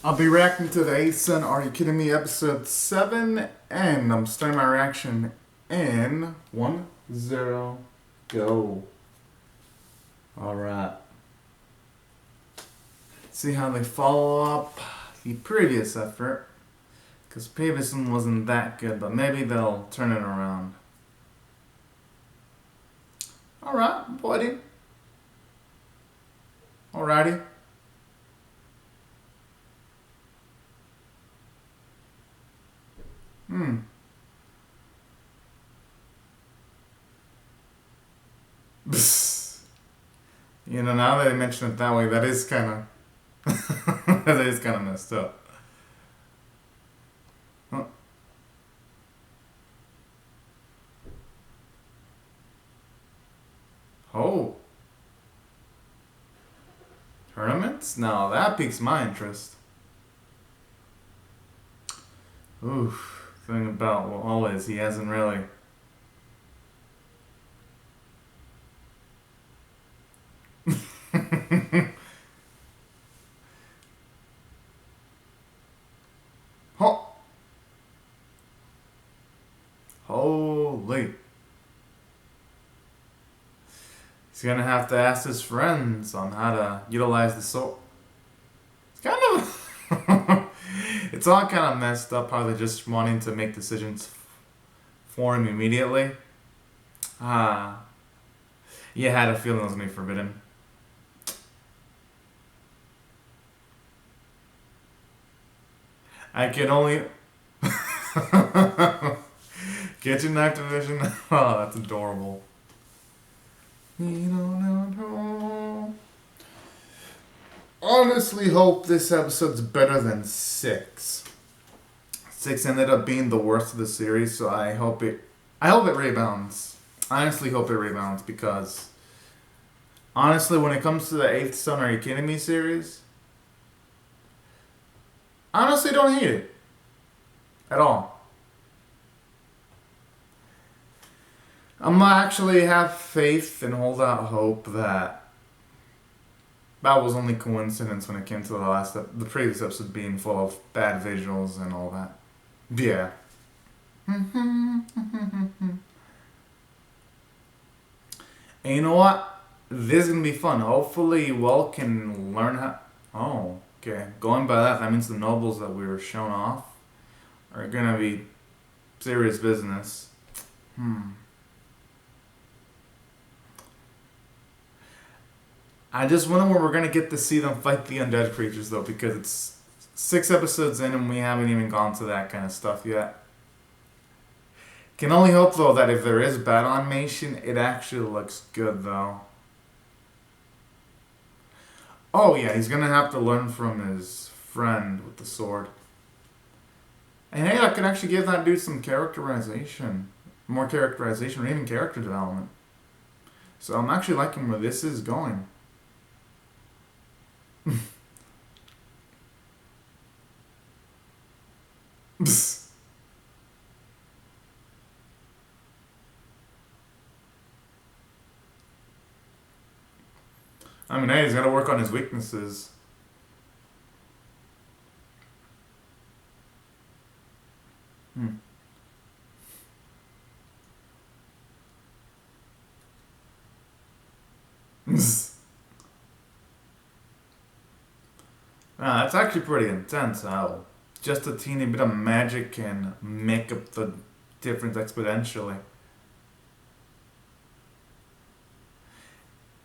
I'll be reacting to the 8th Son, Are You Kidding Me? Episode 7, and I'm starting my reaction in 1, 0, go. Alright. See how they follow up the previous effort, because previous one wasn't that good, but maybe they'll turn it around. Alright, buddy. Alrighty. You know, now that I mention it that way, that is kind of that is kind of messed up. Huh. Oh, tournaments? No, that piques my interest. Oof. Thing about always, he hasn't really. Oh. Holy. He's gonna have to ask his friends on how to utilize the sword. It's kind of. It's all kind of messed up how they're just wanting to make decisions for him immediately. Ah. You had a feeling it was gonna be forbidden. I can only. Kitchen Activision. Oh, that's adorable. Honestly, hope this episode's better than 6. 6 ended up being the worst of the series, so I hope it rebounds. I honestly hope it rebounds because honestly, when it comes to the 8th Son, Are You Kidding Me series, I honestly don't hate it at all. I'm gonna actually have faith and hold out hope that that was only coincidence when it came to the previous episode being full of bad visuals and all that. Yeah. And you know what? This is gonna be fun. Hopefully, Will can learn how. Oh, okay. Going by that, that means the nobles that we were shown off are gonna be serious business. I just wonder when we're gonna get to see them fight the undead creatures, though, because it's 6 episodes in and we haven't even gone to that kind of stuff yet. Can only hope, though, that if there is battle animation, it actually looks good, though. Oh, yeah, he's gonna have to learn from his friend with the sword. And hey, I could actually give that dude some characterization. More characterization, or even character development. So I'm actually liking where this is going. I mean, hey, he's got to work on his weaknesses. That's actually pretty intense how just a teeny bit of magic can make up the difference exponentially.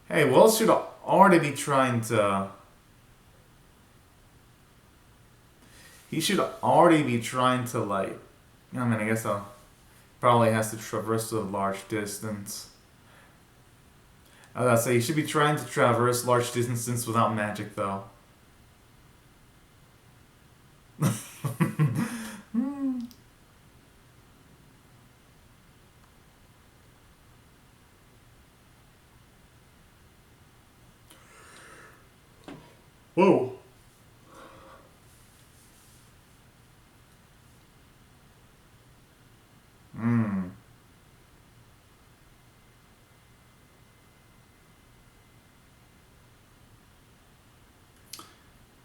Hey, Will should already be trying to. He should already be trying to, like. I mean, I guess I'll probably has to traverse a large distance. I was gonna say, he should be trying to traverse large distances without magic, though. Whoa.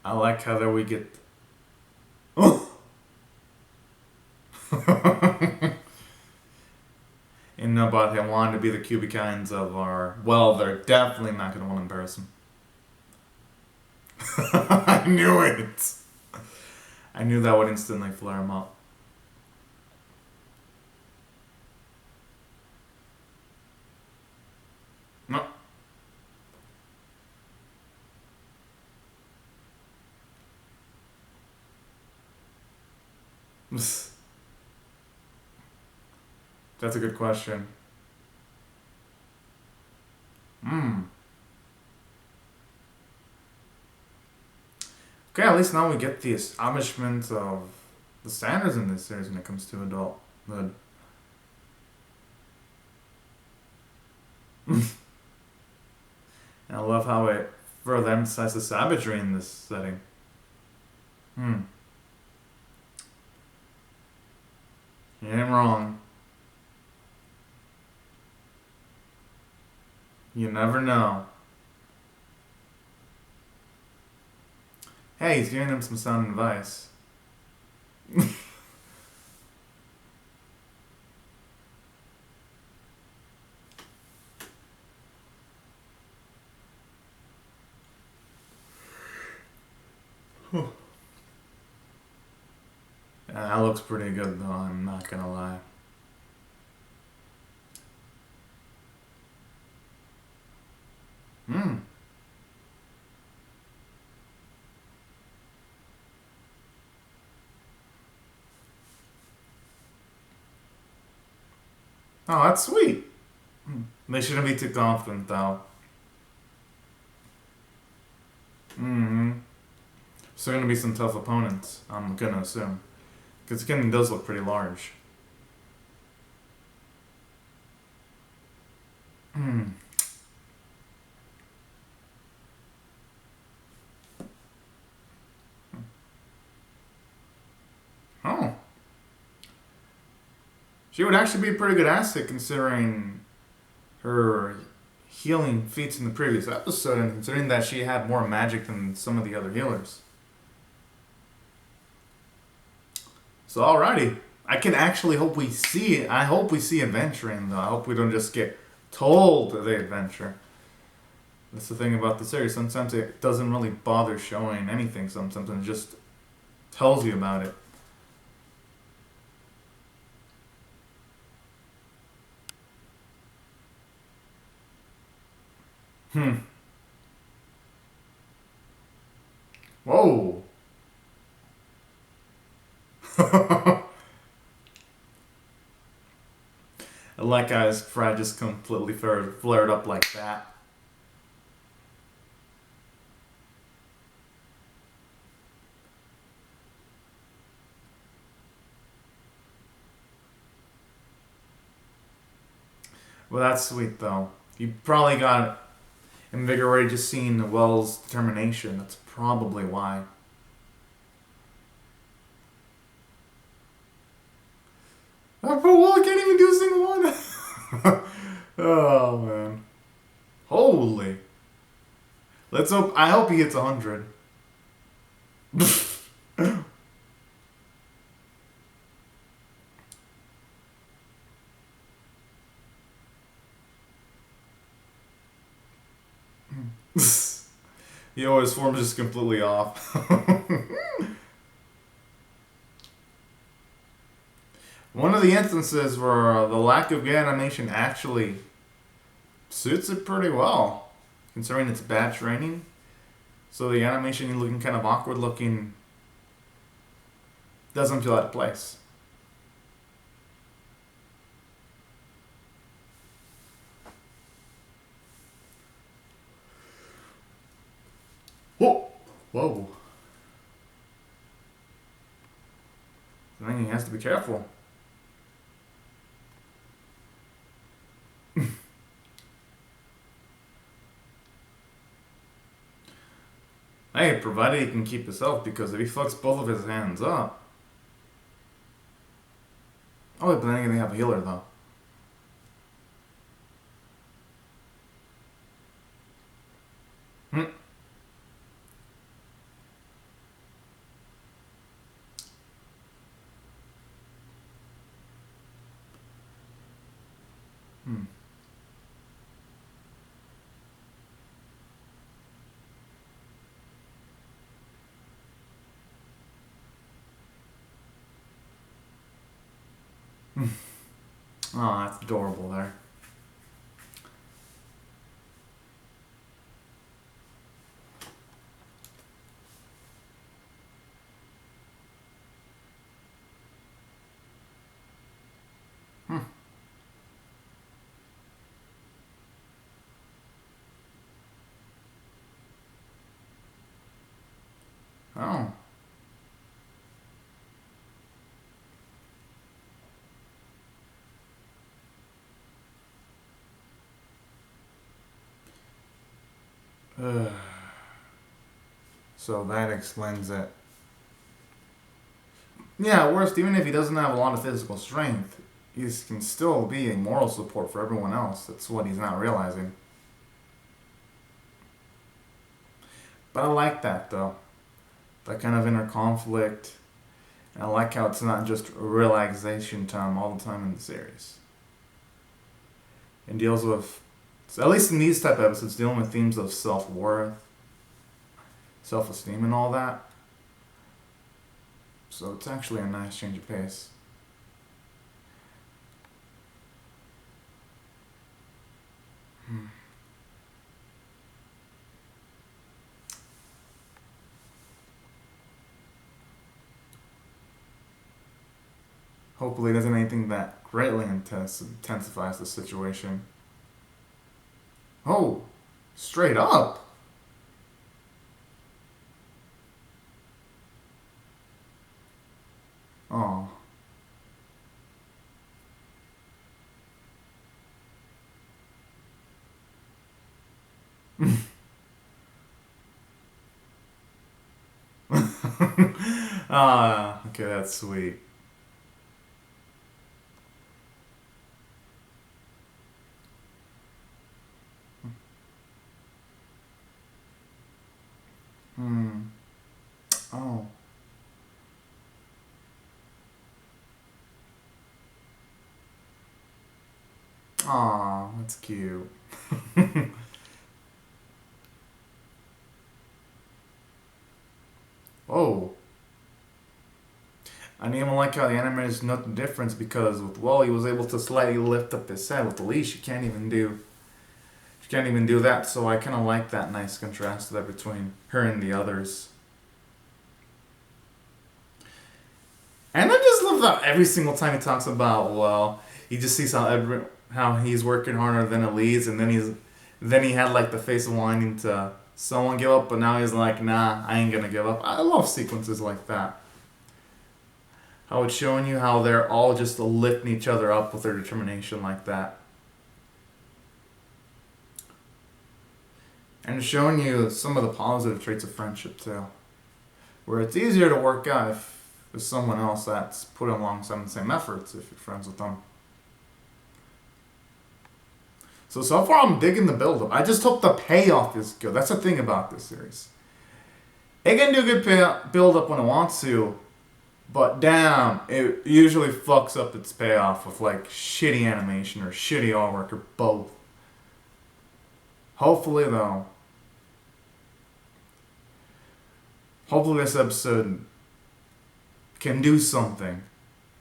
I like how there we get about him wanting to be the Cubicines of our... Well, they're definitely not going to want to embarrass him. I knew it! I knew that would instantly flare him up. No. That's a good question. Okay, at least now we get the establishment of the standards in this series when it comes to adulthood. And I love how it further emphasizes savagery in this setting. You ain't wrong. You never know. Hey, he's giving him some sound advice. Yeah, that looks pretty good though, I'm not gonna lie. Oh, that's sweet. They shouldn't be too confident though. So gonna be some tough opponents, I'm gonna assume. Because the kingdom does look pretty large. Oh. She would actually be a pretty good asset considering her healing feats in the previous episode and considering that she had more magic than some of the other healers. So alrighty. I can actually hope we see it. I hope we see adventuring though. I hope we don't just get told the adventure. That's the thing about the series. Sometimes it doesn't really bother showing anything. Sometimes it just tells you about it. Whoa. I like how his pride just completely flared up like that. Well, that's sweet though. You probably got invigorated just seeing Wells' determination. That's probably why. Oh, but Will can't even do a single one. Oh man. Holy. Let's hope. I hope he hits 100. Yo, his form is just completely off. One of the instances where the lack of animation actually suits it pretty well, considering it's bad training. So the animation looking kind of awkward looking doesn't feel out of place. Whoa! Whoa. I think he has to be careful. Hey, provided he can keep himself, because if he fucks both of his hands up... Oh, but then they have a healer, though. Oh, that's adorable there. Hmm. Oh. So that explains it. Yeah, worst, even if he doesn't have a lot of physical strength, he can still be a moral support for everyone else. That's what he's not realizing. But I like that, though. That kind of inner conflict. And I like how it's not just relaxation time all the time in the series. It deals with, so at least in these type of episodes, dealing with themes of self-worth, self-esteem, and all that. So it's actually a nice change of pace. Hopefully it isn't anything that greatly intensifies the situation. Oh, straight up. Oh. Ah, okay, that's sweet. Hmm. Oh. Aw, that's cute. Oh. I didn't even like how the animators note the difference because with Wally he was able to slightly lift up his head. With Elise, you can't even do that. So I kind of like that nice contrast there between her and the others. And I just love that every single time he talks about, well, he just sees how he's working harder than Elise, and then he had like the face of wanting to someone give up, but now he's like, nah, I ain't gonna give up. I love sequences like that. How it's showing you how they're all just lifting each other up with their determination like that. And it's showing you some of the positive traits of friendship too. Where it's easier to work out if there's someone else that's put alongside the same efforts if you're friends with them. So far I'm digging the build up. I just hope the payoff is good. That's the thing about this series. It can do good build up when it wants to, but damn, it usually fucks up its payoff with like shitty animation or shitty artwork or both. Hopefully though, hopefully this episode can do something,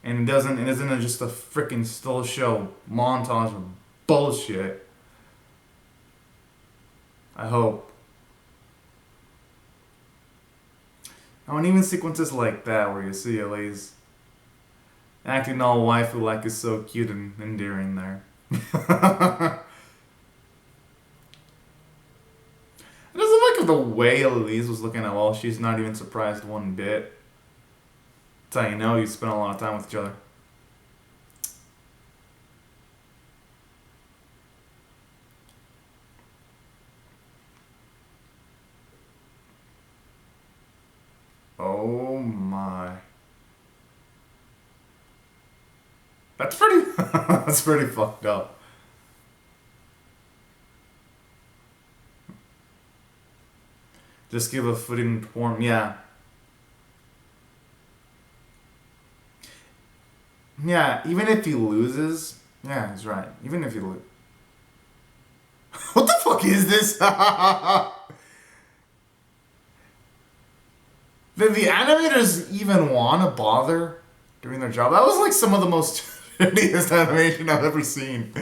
and it isn't just a freaking still show montage of bullshit. I hope. Oh, and even sequences like that where you see Elise acting all waifu like is so cute and endearing there. I just like the way Elise was looking at Wall. She's not even surprised one bit. That's how you know you spent a lot of time with each other. Oh my. That's pretty that's pretty fucked up. Just give a footing form, yeah. Yeah, even if he loses, yeah, he's right. Even if he loses. What the fuck is this? Did the animators even want to bother doing their job? That was like some of the most shittiest animation I've ever seen.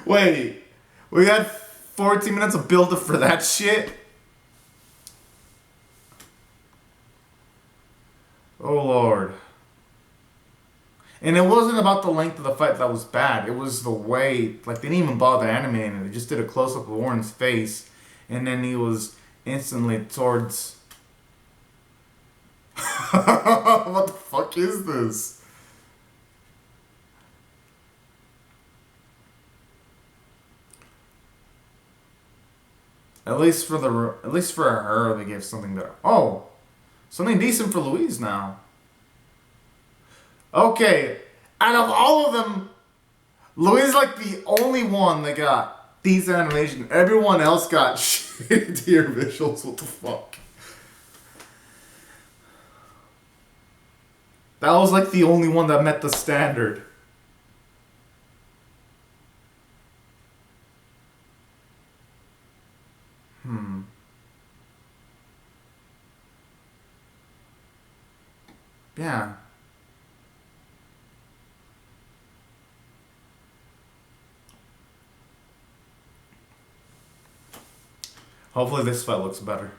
Wait, we had 14 minutes of build-up for that shit? Oh lord. And it wasn't about the length of the fight that was bad. It was the way, like, they didn't even bother animating it. They just did a close-up of Warren's face, and then he was instantly towards... What the fuck is this? At least for her, they gave something better. Oh, something decent for Louise now. Okay, out of all of them, Louise is like the only one that got decent animation. Everyone else got shitty tier visuals. What the fuck? That was like the only one that met the standard. Yeah. Hopefully this fight looks better.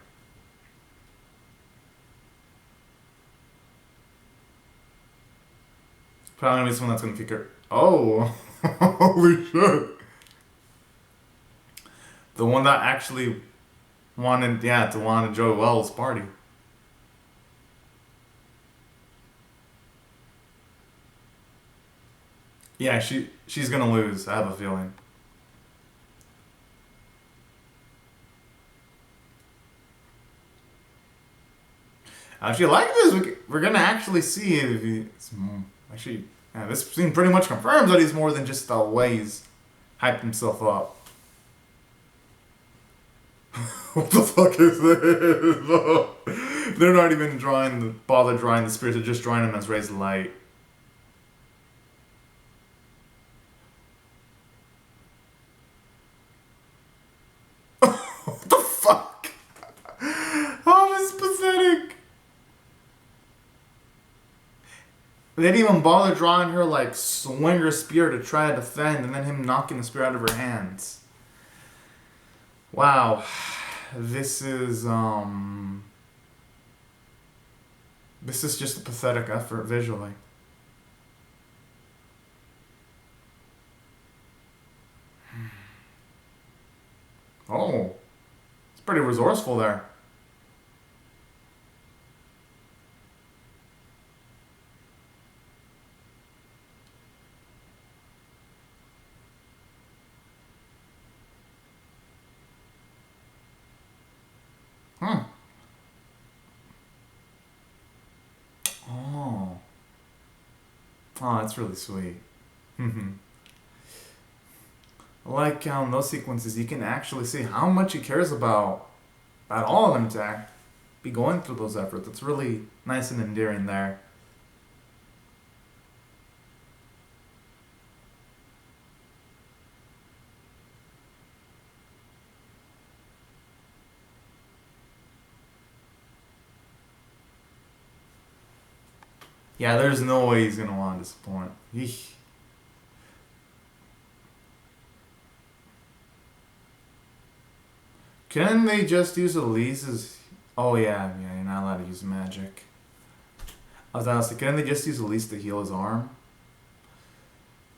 Probably gonna be someone that's gonna figure. Oh, holy shit! The one that actually wanted, to want to Joey Wells' party. Yeah, she's gonna lose. I have a feeling. If you like this, we're gonna actually see if he's actually. Yeah, this scene pretty much confirms that he's more than just the way he's hyped himself up. What the fuck is this? They're not even bother drawing the spirits. They're just drawing him as rays of light. What the fuck? Oh, this is pathetic. They didn't even bother drawing her like swing her spear to try to defend, and then him knocking the spear out of her hands. Wow, this is just a pathetic effort visually. Oh, it's pretty resourceful there. Oh. Oh, that's really sweet. Like those sequences, you can actually see how much he cares about all of them to be going through those efforts. It's really nice and endearing there. Yeah, there's no way he's gonna want to disappoint. Eesh. Can they just use Elise's? Oh yeah, you're not allowed to use magic. I was asking, can they just use Elise to heal his arm?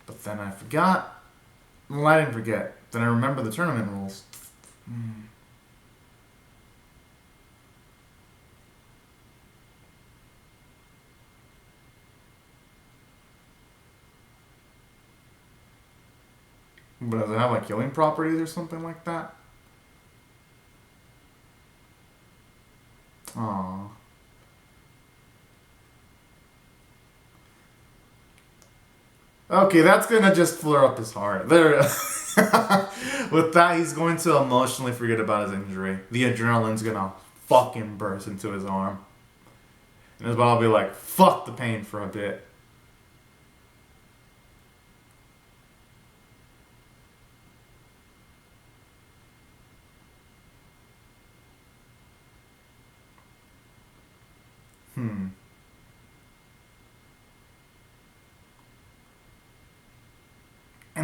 But then I forgot. Well, I didn't forget. Then I remember the tournament rules. But does it have like healing properties or something like that? Aww. Okay, that's gonna just flare up his heart. There. With that, he's going to emotionally forget about his injury. The adrenaline's gonna fucking burst into his arm. And his body will be like, fuck the pain for a bit.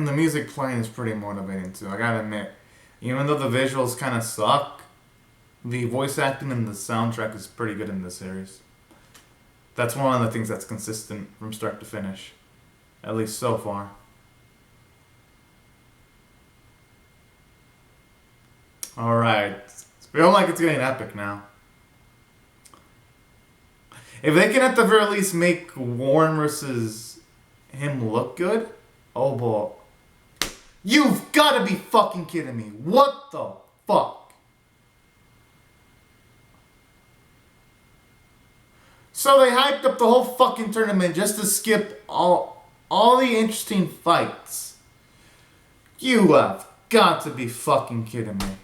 And the music playing is pretty motivating too, I gotta admit. Even though the visuals kind of suck, the voice acting and the soundtrack is pretty good in this series. That's one of the things that's consistent from start to finish. At least so far. Alright. I feel like it's getting epic now. If they can at the very least make Warren versus him look good, oh boy. You've gotta be fucking kidding me. What the fuck? So they hyped up the whole fucking tournament just to skip all the interesting fights. You have got to be fucking kidding me.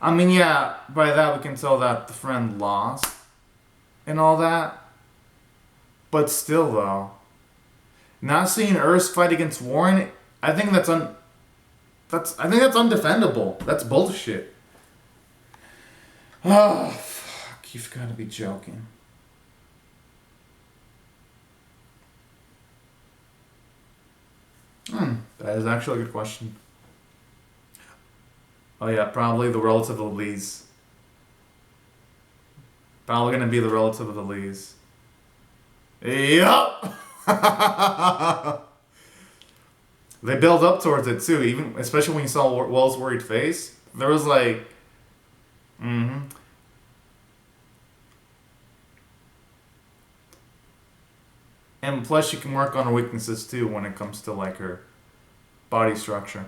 I mean, yeah, by that we can tell that the friend lost and all that. But still, though, not seeing Urs fight against Warren, I think that's undefendable. That's bullshit. Oh, fuck! You've got to be joking. That is actually a good question. Oh yeah, probably the relative of Lee's. Probably gonna be the relative of the Lees. Yup! They build up towards it too, even especially when you saw Wells' worried face. There was like, And plus, she can work on her weaknesses too when it comes to like her body structure.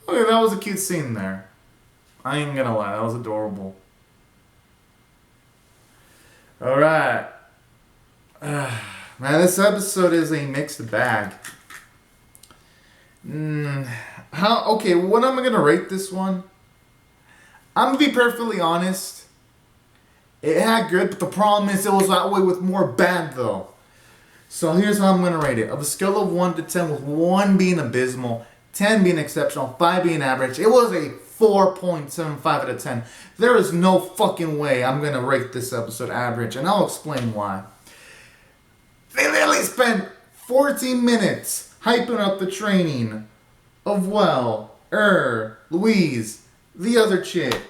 Okay, that was a cute scene there. I ain't gonna lie, that was adorable. Alright. Man, this episode is a mixed bag. Okay, what am I gonna rate this one? I'm gonna be perfectly honest. It had good, but the problem is it was that way with more bad though. So here's how I'm gonna rate it. Of a scale of 1 to 10, with 1 being abysmal, 10 being exceptional, 5 being average, it was a 4.75 out of 10. There is no fucking way I'm gonna rate this episode average, and I'll explain why. They literally spent 14 minutes hyping up the training of Louise, the other chick,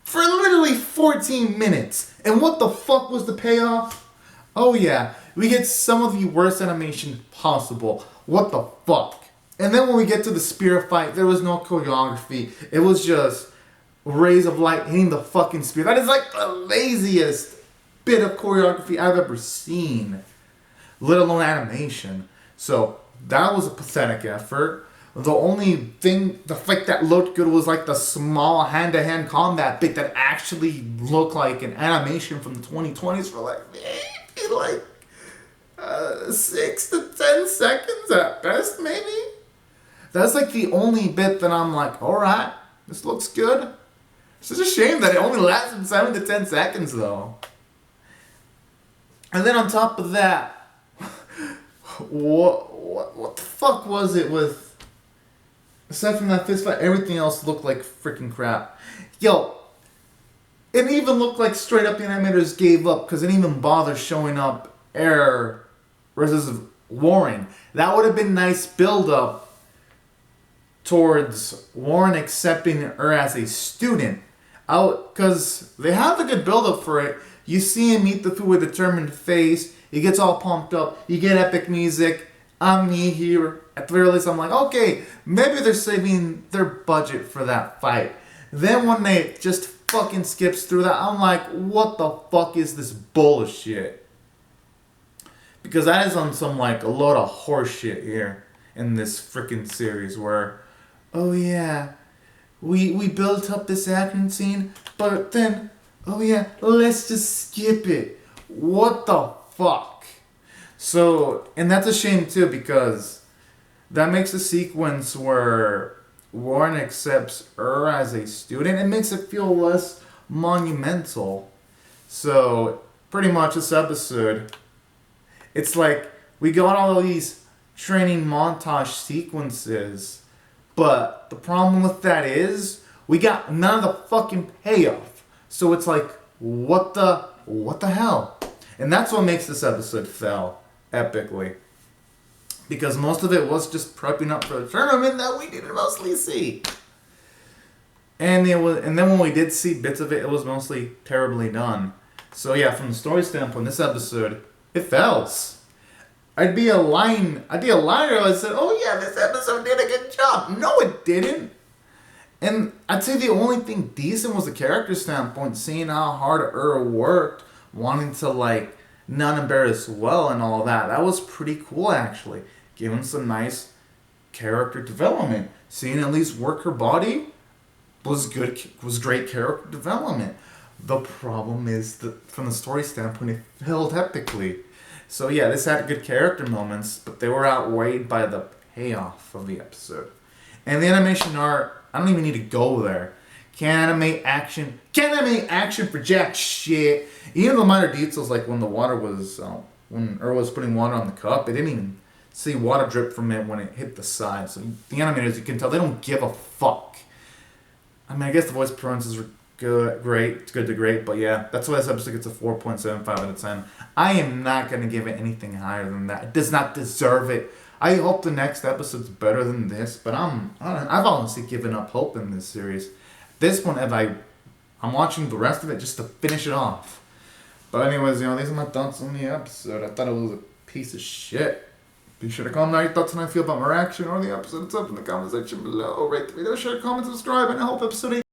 for literally 14 minutes. And what the fuck was the payoff? Oh yeah, we get some of the worst animation possible. What the fuck? And then when we get to the spear fight, there was no choreography. It was just rays of light hitting the fucking spear. That is like the laziest bit of choreography I've ever seen, let alone animation. So that was a pathetic effort. The only thing, the fight that looked good was like the small hand-to-hand combat bit that actually looked like an animation from the 2020s for like 6 to 10 seconds at best, maybe? That's like the only bit that I'm like, alright, this looks good. It's just a shame that it only lasted 7 to 10 seconds though. And then on top of that, what the fuck was it with, aside from that fist fight, everything else looked like freaking crap. Yo, it even looked like straight up the animators gave up because it didn't even bother showing up Air versus Warren. That would have been nice build up towards Warren accepting her as a student. Because they have a good build up for it. You see him eat the food with a determined face. He gets all pumped up. You get epic music. I'm me here. At the very least, I'm like, okay, maybe they're saving their budget for that fight. Then when they just fucking skips through that, I'm like, what the fuck is this bullshit? Because that is on some like a load of horse shit here in this freaking series where, oh yeah, we built up this action scene, but then, oh yeah, let's just skip it. What the fuck? So, and that's a shame too, because that makes a sequence where Warren accepts her as a student. It makes it feel less monumental. So, pretty much this episode, it's like we got all of these training montage sequences, but the problem with that is we got none of the fucking payoff. So it's like, what the hell? And that's what makes this episode fail epically. Because most of it was just prepping up for the tournament that we didn't mostly see. And then when we did see bits of it, it was mostly terribly done. So yeah, from the story standpoint, this episode, it fails. I'd be a liar if I said, oh yeah, this episode did a good job. No, it didn't. And I'd say the only thing decent was the character standpoint, seeing how hard worked, wanting to like not embarrass well and all that. That was pretty cool actually. Giving some nice character development. Seeing at least work her body was great character development. The problem is that from the story standpoint, it failed epically. So yeah, this had good character moments, but they were outweighed by the payoff of the episode. And the animation art, I don't even need to go there. Can't animate action for jack shit. Even the minor details, like when the water was, when Earl was putting water on the cup, it didn't even see water drip from it when it hit the side. So the animators, you can tell, they don't give a fuck. I mean, I guess the voice performances were good to great, but yeah, that's why this episode gets a 4.75 out of 10. I am not going to give it anything higher than that. It does not deserve it. I hope the next episode's better than this, but I've honestly given up hope in this series. This one, I'm watching the rest of it just to finish it off. But anyways, these are my thoughts on the episode. I thought it was a piece of shit. Be sure to comment on your thoughts and how you feel about my reaction or the episode. It's up in the comment section below. Rate the video, share, comment, subscribe, and I hope episode 8